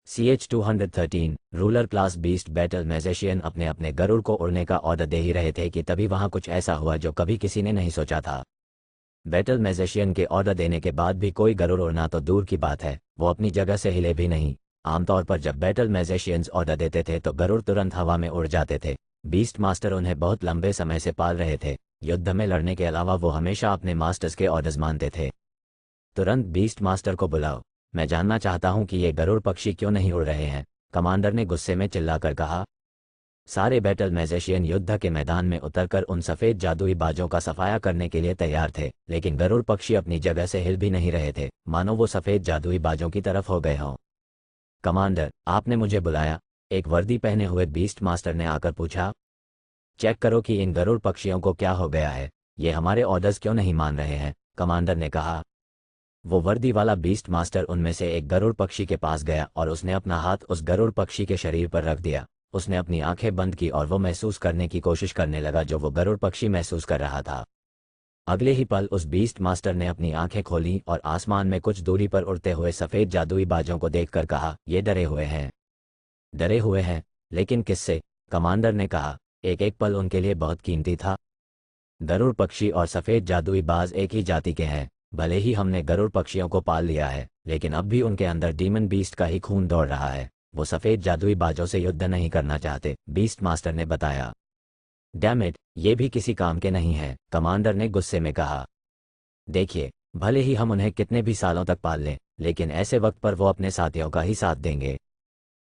CH-213 ruler class beast battle magician अपने अपने गरुड़ को उड़ने का ऑर्डर दे ही रहे थे कि तभी वहां कुछ ऐसा हुआ जो कभी किसी ने नहीं सोचा था। बैटल मैजिशियन के ऑर्डर देने के बाद भी कोई गरुड़ उड़ना तो दूर की बात है, वो अपनी जगह से हिले भी नहीं। आमतौर पर जब बैटल मैजिशियंस ऑर्डर देते थे तो गरुड़ तुरंत हवा में उड़ जाते थे। बीस्ट मास्टर उन्हें बहुत लंबे समय से पाल रहे थे। युद्ध में लड़ने के अलावा वो हमेशा अपने मास्टर्स के ऑर्डर्स मानते थे। तुरंत बीस्ट मास्टर को बुलाओ, मैं जानना चाहता हूं कि ये गरुड़ पक्षी क्यों नहीं उड़ रहे हैं, कमांडर ने गुस्से में चिल्लाकर कहा। सारे बैटल मैजिशियन युद्ध के मैदान में उतरकर उन सफ़ेद जादुई बाजों का सफाया करने के लिए तैयार थे, लेकिन गरुड़ पक्षी अपनी जगह से हिल भी नहीं रहे थे, मानो वो सफ़ेद जादुई बाजों की तरफ हो गए हों। कमांडर, आपने मुझे बुलाया? एक वर्दी पहने हुए बीस्ट मास्टर ने आकर पूछा। चेक करो कि इन गरुड़ पक्षियों को क्या हो गया है, ये हमारे ऑर्डर्स क्यों नहीं मान रहे हैं, कमांडर ने कहा। वो वर्दी वाला बीस्ट मास्टर उनमें से एक गरुड़ पक्षी के पास गया और उसने अपना हाथ उस गरुड़ पक्षी के शरीर पर रख दिया। उसने अपनी आंखें बंद की और वो महसूस करने की कोशिश करने लगा जो वो गरुड़ पक्षी महसूस कर रहा था। अगले ही पल उस बीस्ट मास्टर ने अपनी आंखें खोली और आसमान में कुछ दूरी पर उड़ते हुए सफ़ेद जादुई बाजों को देखकर कहा, ये डरे हुए हैं। डरे हुए हैं? लेकिन किससे? कमांडर ने कहा। एक एक पल उनके लिए बहुत कीमती था। गरुड़ पक्षी और सफ़ेद जादुई बाज एक ही जाति के हैं। भले ही हमने गरुड़ पक्षियों को पाल लिया है, लेकिन अब भी उनके अंदर डीमन बीस्ट का ही खून दौड़ रहा है। वो सफ़ेद जादुई बाजों से युद्ध नहीं करना चाहते, बीस्ट मास्टर ने बताया। डैम इट, ये भी किसी काम के नहीं है, कमांडर ने गुस्से में कहा। देखिए, भले ही हम उन्हें कितने भी सालों तक पाल लें, लेकिन ऐसे वक्त पर वो अपने साथियों का ही साथ देंगे।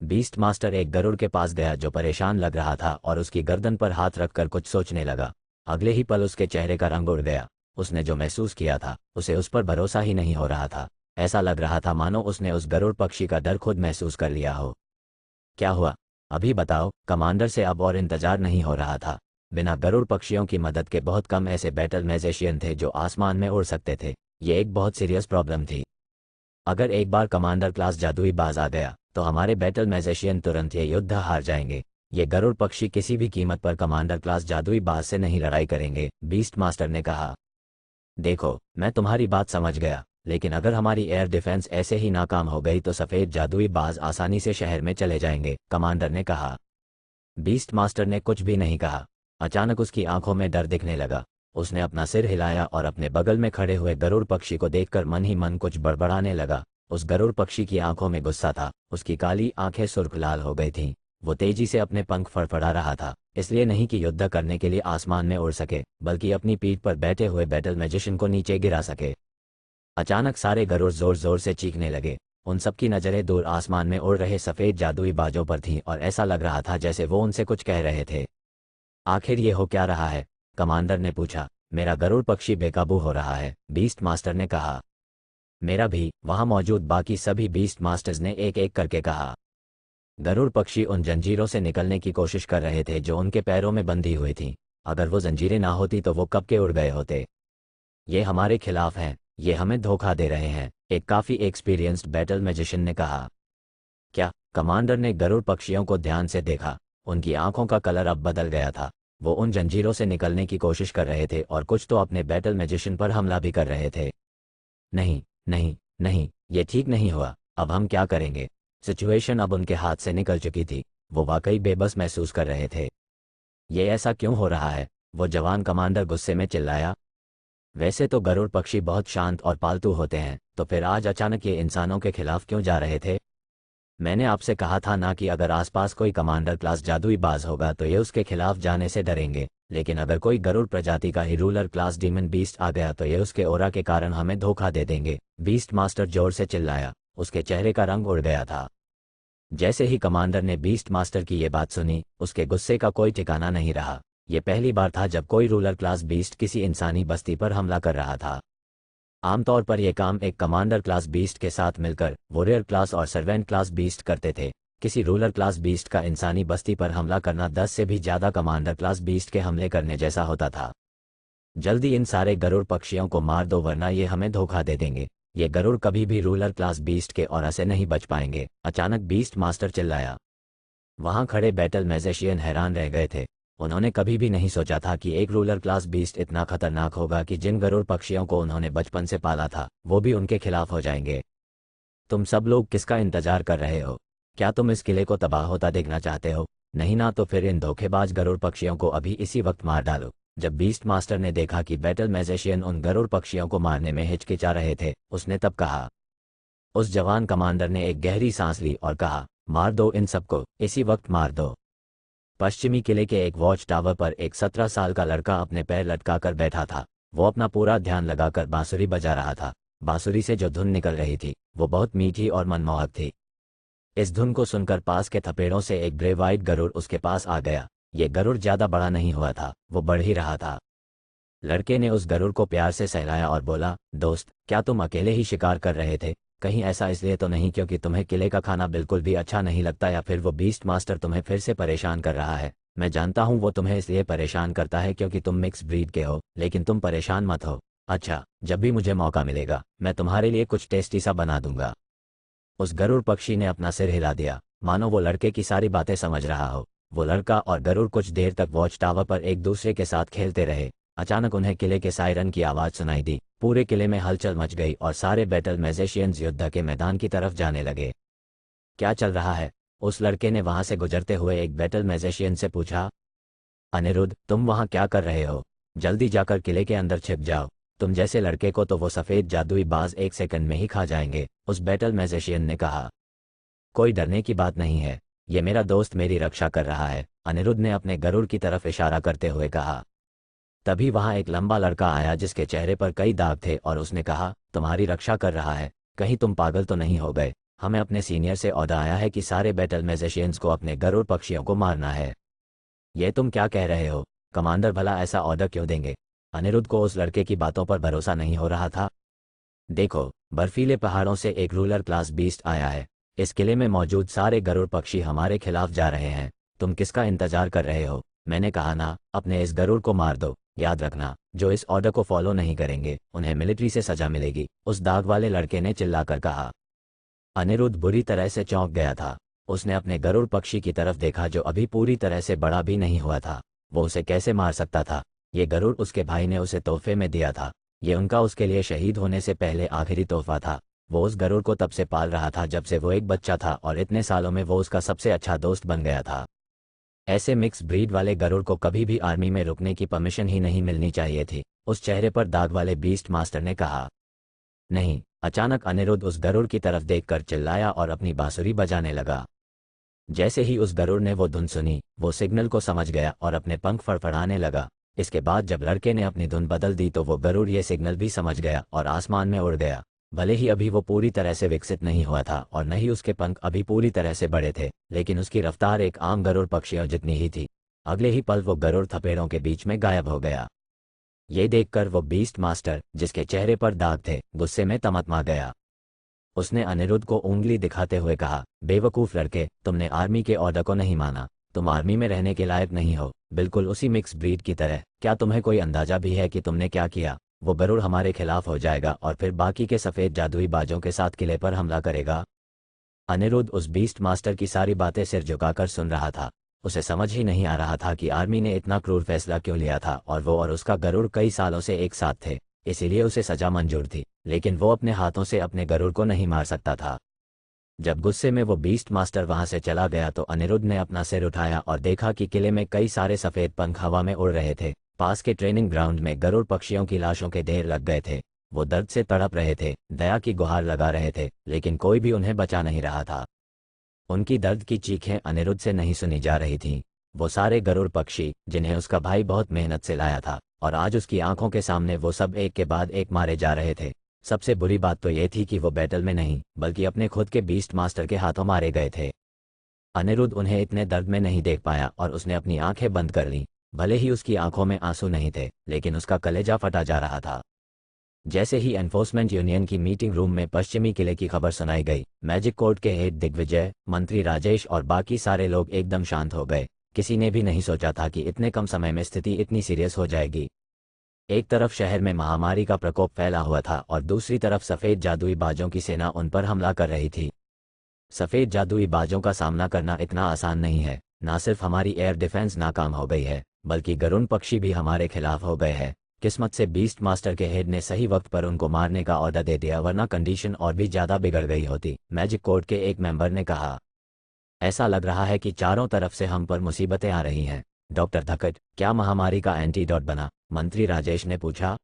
बीस्ट मास्टर एक गरुड़ के पास गया जो परेशान लग रहा था और उसकी गर्दन पर हाथ रखकर कुछ सोचने लगा। अगले ही पल उसके चेहरे का रंग उड़ गया। उसने जो महसूस किया था उसे उस पर भरोसा ही नहीं हो रहा था। ऐसा लग रहा था मानो उसने उस गरुड़ पक्षी का डर खुद महसूस कर लिया हो। क्या हुआ, अभी बताओ, कमांडर से अब और इंतजार नहीं हो रहा था। बिना गरुड़ पक्षियों की मदद के बहुत कम ऐसे बैटल मैजिशियन थे जो आसमान में उड़ सकते थे। ये एक बहुत सीरियस प्रॉब्लम थी। अगर एक बार कमांडर क्लास जादुई बाज आ गया तो हमारे बैटल मैजिशियन तुरंत ये युद्ध हार जाएंगे। ये गरुड़ पक्षी किसी भी कीमत पर कमांडर क्लास जादुई बाज से नहीं लड़ाई करेंगे, बीस्ट मास्टर ने कहा। देखो, मैं तुम्हारी बात समझ गया, लेकिन अगर हमारी एयर डिफेंस ऐसे ही नाकाम हो गई तो सफ़ेद जादुई बाज आसानी से शहर में चले जाएंगे, कमांडर ने कहा। बीस्ट मास्टर ने कुछ भी नहीं कहा। अचानक उसकी आंखों में डर दिखने लगा। उसने अपना सिर हिलाया और अपने बगल में खड़े हुए गरुड़ पक्षी को देखकर मन ही मन कुछ बड़बड़ाने लगा। उस गरुड़ पक्षी की आंखों में गुस्सा था। उसकी काली आंखें सुर्ख लाल हो गई थीं। वो तेजी से अपने पंख फड़फड़ा रहा था, इसलिए नहीं कि युद्ध करने के लिए आसमान में उड़ सके, बल्कि अपनी पीठ पर बैठे हुए बैटल मैजिशियन को नीचे गिरा सके। अचानक सारे गरुड़ जोर जोर से चीखने लगे। उन सबकी नज़रें दूर आसमान में उड़ रहे सफ़ेद जादुई बाजों पर थीं और ऐसा लग रहा था जैसे वो उनसे कुछ कह रहे थे। आखिर ये हो क्या रहा है, कमांडर ने पूछा। मेरा गरुड़ पक्षी बेकाबू हो रहा है, बीस्ट मास्टर ने कहा। मेरा भी, वहां मौजूद बाकी सभी बीस्ट मास्टर्स ने एक एक करके कहा। गरुड़ पक्षी उन जंजीरों से निकलने की कोशिश कर रहे थे जो उनके पैरों में बंधी हुई थीं। अगर वो जंजीरें ना होती तो वो कब के उड़ गए होते। ये हमारे खिलाफ हैं, ये हमें धोखा दे रहे हैं, एक काफ़ी एक्सपीरियंस्ड बैटल मैजिशियन ने कहा। क्या? कमांडर ने गरुड़ पक्षियों को ध्यान से देखा। उनकी आंखों का कलर अब बदल गया था। वो उन जंजीरों से निकलने की कोशिश कर रहे थे और कुछ तो अपने बैटल मैजिशियन पर हमला भी कर रहे थे। नहीं नहीं नहीं, ये ठीक नहीं हुआ। अब हम क्या करेंगे? सिचुएशन अब उनके हाथ से निकल चुकी थी। वो वाकई बेबस महसूस कर रहे थे। ये ऐसा क्यों हो रहा है? वो जवान कमांडर गुस्से में चिल्लाया। वैसे तो गरुड़ पक्षी बहुत शांत और पालतू होते हैं, तो फिर आज अचानक ये इंसानों के खिलाफ क्यों जा रहे थे? मैंने आपसे कहा था ना कि अगर आसपास कोई कमांडर क्लास जादुई बाज होगा तो ये उसके खिलाफ जाने से डरेंगे, लेकिन अगर कोई गरुड़ प्रजाति का ही रूलर क्लास डीमन बीस्ट आ गया तो ये उसके ओरा के कारण हमें धोखा दे देंगे, बीस्ट मास्टर जोर से चिल्लाया। उसके चेहरे का रंग उड़ गया था। जैसे ही कमांडर ने बीस्ट मास्टर की ये बात सुनी, उसके गुस्से का कोई ठिकाना नहीं रहा। ये पहली बार था जब कोई रूलर क्लास बीस्ट किसी इंसानी बस्ती पर हमला कर रहा था। आमतौर पर यह काम एक कमांडर क्लास बीस्ट के साथ मिलकर वॉरियर क्लास और सर्वेंट क्लास बीस्ट करते थे। किसी रूलर क्लास बीस्ट का इंसानी बस्ती पर हमला करना 10 से भी ज़्यादा कमांडर क्लास बीस्ट के हमले करने जैसा होता था। जल्दी इन सारे गरुड़ पक्षियों को मार दो वरना ये हमें धोखा दे देंगे। ये गरुड़ कभी भी रूलर क्लास बीस्ट के ऑरा से नहीं बच पाएंगे, अचानक बीस्ट मास्टर चिल्लाया। वहां खड़े बैटल मैजिशियन हैरान रह गए थे। उन्होंने कभी भी नहीं सोचा था कि एक रूलर क्लास बीस्ट इतना खतरनाक होगा कि जिन गरुड़ पक्षियों को उन्होंने बचपन से पाला था वो भी उनके खिलाफ हो जाएंगे। तुम सब लोग किसका इंतजार कर रहे हो? क्या तुम इस किले को तबाह होता देखना चाहते हो? नहीं ना, तो फिर इन धोखेबाज गरुड़ पक्षियों को अभी इसी वक्त मार डालो। जब बीस्ट मास्टर ने देखा कि बैटल मैजिशियन उन गरुड़ पक्षियों को मारने में हिचकिचा रहे थे, उसने तब कहा। उस जवान कमांडर ने एक गहरी सांस ली और कहा, मार दो इन सबको, इसी वक्त मार दो। पश्चिमी किले के एक वॉच टावर पर एक 17 साल का लड़का अपने पैर लटकाकर बैठा था। वो अपना पूरा ध्यान लगाकर बांसुरी बजा रहा था। बांसुरी से जो धुन निकल रही थी वो बहुत मीठी और मनमोहक थी। इस धुन को सुनकर पास के थपेड़ों से एक ग्रे वाइट गरुड़ उसके पास आ गया। ये गरुड़ ज्यादा बड़ा नहीं हुआ था, वो बढ़ ही रहा था। लड़के ने उस गरुड़ को प्यार से सहलाया और बोला, दोस्त, क्या तुम अकेले ही शिकार कर रहे थे? कहीं ऐसा इसलिए तो नहीं क्योंकि तुम्हें किले का खाना बिल्कुल भी अच्छा नहीं लगता, या फिर वो बीस्ट मास्टर तुम्हें फिर से परेशान कर रहा है? मैं जानता हूँ वो तुम्हें इसलिए परेशान करता है क्योंकि तुम मिक्स ब्रीड के हो, लेकिन तुम परेशान मत हो। अच्छा, जब भी मुझे मौका मिलेगा मैं तुम्हारे लिए कुछ टेस्टी सा बना दूंगा। उस गरुड़ पक्षी ने अपना सिर हिला दिया, मानो वो लड़के की सारी बातें समझ रहा हो। वो लड़का और गरुड़ कुछ देर तक वॉच टावर पर एक दूसरे के साथ खेलते रहे। अचानक उन्हें किले के सायरन की आवाज़ सुनाई दी। पूरे किले में हलचल मच गई और सारे बैटल मैजिशियंस युद्ध के मैदान की तरफ जाने लगे। क्या चल रहा है? उस लड़के ने वहां से गुजरते हुए एक बैटल मैजिशियन से पूछा। अनिरुद्ध, तुम वहां क्या कर रहे हो? जल्दी जाकर किले के अंदर छिप जाओ। तुम जैसे लड़के को तो वो सफ़ेद जादुई बाज 1 सेकंड में ही खा जाएंगे, उस बैटल मैजिशियन ने कहा। कोई डरने की बात नहीं है, ये मेरा दोस्त मेरी रक्षा कर रहा है, अनिरुद्ध ने अपने गरुड़ की तरफ इशारा करते हुए कहा। तभी वहां एक लंबा लड़का आया जिसके चेहरे पर कई दाग थे और उसने कहा, तुम्हारी रक्षा कर रहा है? कहीं तुम पागल तो नहीं हो गए? हमें अपने सीनियर से ऑर्डर आया है कि सारे बैटल मैजिशियंस को अपने गरुड़ पक्षियों को मारना है। ये तुम क्या कह रहे हो? कमांडर भला ऐसा ऑर्डर क्यों देंगे? अनिरुद्ध को उस लड़के की बातों पर भरोसा नहीं हो रहा था। देखो, बर्फीले पहाड़ों से एक रूलर क्लास बीस्ट आया है। इस किले में मौजूद सारे गरुड़ पक्षी हमारे खिलाफ जा रहे हैं। तुम किसका इंतजार कर रहे हो? मैंने कहा ना, अपने इस गरुड़ को मार दो। याद रखना, जो इस ऑर्डर को फॉलो नहीं करेंगे उन्हें मिलिट्री से सजा मिलेगी, उस दाग वाले लड़के ने चिल्लाकर कहा। अनिरुद्ध बुरी तरह से चौंक गया था। उसने अपने गरुड़ पक्षी की तरफ देखा जो अभी पूरी तरह से बड़ा भी नहीं हुआ था। वो उसे कैसे मार सकता था? ये गरुड़ उसके भाई ने उसे तोहफे में दिया था। ये उनका उसके लिए शहीद होने से पहले आखिरी तोहफा था। वो उस गरुड़ को तब से पाल रहा था जब से वो एक बच्चा था और इतने सालों में वो उसका सबसे अच्छा दोस्त बन गया था। ऐसे मिक्स ब्रीड वाले गरुड़ को कभी भी आर्मी में रुकने की परमिशन ही नहीं मिलनी चाहिए थी, उस चेहरे पर दाग वाले बीस्ट मास्टर ने कहा। नहीं, अचानक अनिरुद्ध उस गरुड़ की तरफ देखकर चिल्लाया और अपनी बांसुरी बजाने लगा। जैसे ही उस गरुड़ ने वो धुन सुनी, वो सिग्नल को समझ गया और अपने पंख फड़फड़ाने लगा। इसके बाद जब लड़के ने अपनी धुन बदल दी तो वो गरुड़ ये सिग्नल भी समझ गया और आसमान में उड़ गया। भले ही अभी वो पूरी तरह से विकसित नहीं हुआ था और न ही उसके पंख अभी पूरी तरह से बड़े थे, लेकिन उसकी रफ्तार एक आम गरुड़ पक्षियों जितनी ही थी। अगले ही पल वो गरुड़ थपेड़ों के बीच में गायब हो गया। ये देखकर वो बीस्ट मास्टर, जिसके चेहरे पर दाग थे, गुस्से में तमतमा गया। उसने अनिरुद्ध को उंगली दिखाते हुए कहा, बेवकूफ़ लड़के, तुमने आर्मी के ऑर्डर को नहीं माना। तुम आर्मी में रहने के लायक नहीं हो, बिल्कुल उसी मिक्स ब्रीड की तरह। क्या तुम्हें कोई अंदाजा भी है कि तुमने क्या किया? वो गरुड़ हमारे खिलाफ हो जाएगा और फिर बाकी के सफ़ेद जादुई बाजों के साथ किले पर हमला करेगा। अनिरुद्ध उस बीस्ट मास्टर की सारी बातें सिर झुकाकर सुन रहा था। उसे समझ ही नहीं आ रहा था कि आर्मी ने इतना क्रूर फैसला क्यों लिया था, और वो और उसका गरुड़ कई सालों से एक साथ थे, इसीलिए उसे सजा मंजूर थी, लेकिन वो अपने हाथों से अपने गरुड़ को नहीं मार सकता था। जब गुस्से में वो बीस्ट मास्टर वहां से चला गया तो अनिरुद्ध ने अपना सिर उठाया और देखा कि किले में कई सारे सफ़ेद पंख हवा में उड़ रहे थे। पास के ट्रेनिंग ग्राउंड में गरुड़ पक्षियों की लाशों के ढेर लग गए थे। वो दर्द से तड़प रहे थे, दया की गुहार लगा रहे थे, लेकिन कोई भी उन्हें बचा नहीं रहा था। उनकी दर्द की चीखें अनिरुद्ध से नहीं सुनी जा रही थीं। वो सारे गरुड़ पक्षी जिन्हें उसका भाई बहुत मेहनत से लाया था, और आज उसकी आंखों के सामने वो सब एक के बाद एक मारे जा रहे थे। सबसे बुरी बात तो ये थी कि वो बैटल में नहीं बल्कि अपने खुद के बीस्ट मास्टर के हाथों मारे गए थे। अनिरुद्ध उन्हें इतने दर्द में नहीं देख पाया और उसने अपनी आंखें बंद कर लीं। भले ही उसकी आंखों में आंसू नहीं थे, लेकिन उसका कलेजा फटा जा रहा था। जैसे ही एनफोर्समेंट यूनियन की मीटिंग रूम में पश्चिमी किले की खबर सुनाई गई, मैजिक कोर्ट के हेड दिग्विजय, मंत्री राजेश और बाकी सारे लोग एकदम शांत हो गए। किसी ने भी नहीं सोचा था कि इतने कम समय में स्थिति इतनी सीरियस हो जाएगी। एक तरफ शहर में महामारी का प्रकोप फैला हुआ था और दूसरी तरफ सफ़ेद जादुई बाजों की सेना उन पर हमला कर रही थी। सफ़ेद जादुई बाजों का सामना करना इतना आसान नहीं है। ना सिर्फ हमारी एयर डिफेंस नाकाम हो गई है, बल्कि गरुड़ पक्षी भी हमारे खिलाफ हो गए हैं। किस्मत से बीस्ट मास्टर के हेड ने सही वक्त पर उनको मारने का ऑर्डर दे दिया, वरना कंडीशन और भी ज़्यादा बिगड़ गई होती, मैजिक कोर्ट के एक मेंबर ने कहा। ऐसा लग रहा है कि चारों तरफ से हम पर मुसीबतें आ रही हैं। डॉक्टर धकट, क्या महामारी का एंटीडोट बना? मंत्री राजेश ने पूछा।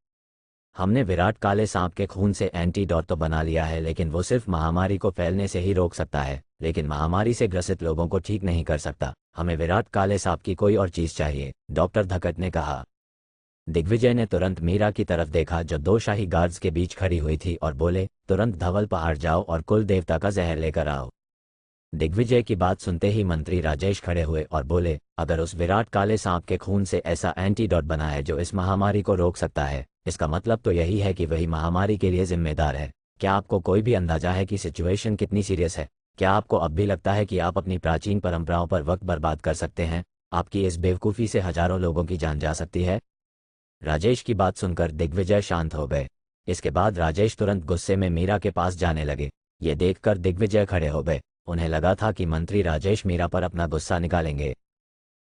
हमने विराट काले सांप के खून से एंटीडोट तो बना लिया है, लेकिन वो सिर्फ महामारी को फैलने से ही रोक सकता है, लेकिन महामारी से ग्रसित लोगों को ठीक नहीं कर सकता। हमें विराट काले सांप की कोई और चीज चाहिए, डॉक्टर धकट ने कहा। दिग्विजय ने तुरंत मीरा की तरफ देखा जो दो शाही गार्ड्स के बीच खड़ी हुई थी और बोले, तुरंत धवल पहाड़ जाओ और कुल देवता का जहर लेकर आओ। दिग्विजय की बात सुनते ही मंत्री राजेश खड़े हुए और बोले, अगर उस विराट काले सांप के खून से ऐसा एंटीडोट बना है जो इस महामारी को रोक सकता है, इसका मतलब तो यही है कि वही महामारी के लिए जिम्मेदार है। क्या आपको कोई भी अंदाजा है कि सिचुएशन कितनी सीरियस है? क्या आपको अब भी लगता है कि आप अपनी प्राचीन परंपराओं पर वक्त बर्बाद कर सकते हैं? आपकी इस बेवकूफ़ी से हजारों लोगों की जान जा सकती है। राजेश की बात सुनकर दिग्विजय शांत हो गए। इसके बाद राजेश तुरंत गुस्से में मीरा के पास जाने लगे। ये देखकर दिग्विजय खड़े हो गए। उन्हें लगा था कि मंत्री राजेश मीरा पर अपना गुस्सा निकालेंगे।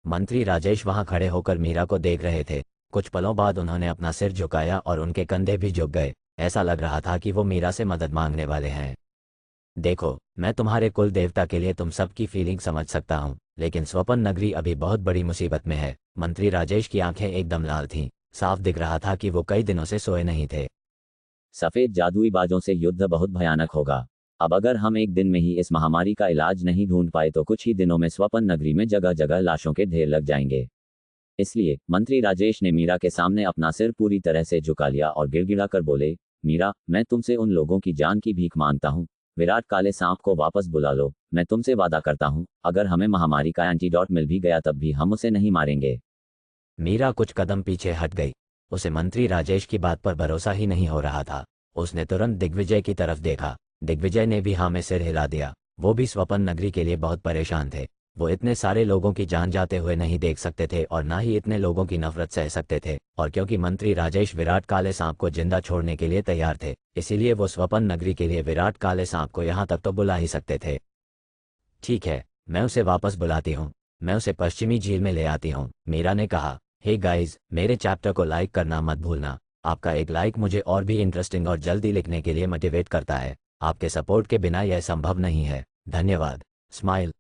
मंत्री राजेश वहां खड़े होकर मीरा को देख रहे थे। कुछ पलों बाद उन्होंने अपना सिर झुकाया और उनके कंधे भी झुक गए। ऐसा लग रहा था कि वो मीरा से मदद मांगने वाले हैं। देखो, मैं तुम्हारे कुल देवता के लिए तुम सबकी फीलिंग समझ सकता हूँ, लेकिन स्वपन नगरी अभी बहुत बड़ी मुसीबत में है। मंत्री राजेश की आंखें एकदम लाल थीं। साफ दिख रहा था कि वो कई दिनों से सोए नहीं थे। सफेद जादुई बाजों से युद्ध बहुत भयानक होगा। अब अगर हम एक दिन में ही इस महामारी का इलाज नहीं ढूंढ पाए तो कुछ ही दिनों में स्वपन नगरी में जगह जगह लाशों के ढेर लग जाएंगे। इसलिए मंत्री राजेश ने मीरा के सामने अपना सिर पूरी तरह से झुका लिया और गिड़गिड़ाकर बोले, मीरा, मैं तुमसे उन लोगों की जान की भीख मांगता हूँ। विराट काले सांप को वापस बुला लो। मैं तुमसे वादा करता हूँ, अगर हमें महामारी का एंटीडोट मिल भी गया तब भी हम उसे नहीं मारेंगे। मीरा कुछ कदम पीछे हट गई। उसे मंत्री राजेश की बात पर भरोसा ही नहीं हो रहा था। उसने तुरंत दिग्विजय की तरफ देखा। दिग्विजय ने भी हाँ में सिर हिला दिया। वो भी स्वपन नगरी के लिए बहुत परेशान थे। वो इतने सारे लोगों की जान जाते हुए नहीं देख सकते थे और ना ही इतने लोगों की नफरत सह सकते थे, और क्योंकि मंत्री राजेश विराट काले सांप को जिंदा छोड़ने के लिए तैयार थे, इसीलिए वो स्वपन नगरी के लिए विराट काले सांप को यहाँ तक तो बुला ही सकते थे। ठीक है, मैं उसे वापस बुलाती हूँ। मैं उसे पश्चिमी झील में ले आती हूँ, मीरा ने कहा। हे गाइज, मेरे चैप्टर को लाइक करना मत भूलना। आपका एक लाइक मुझे और भी इंटरेस्टिंग और जल्दी लिखने के लिए मोटिवेट करता है। आपके सपोर्ट के बिना यह संभव नहीं है। धन्यवाद। स्माइल।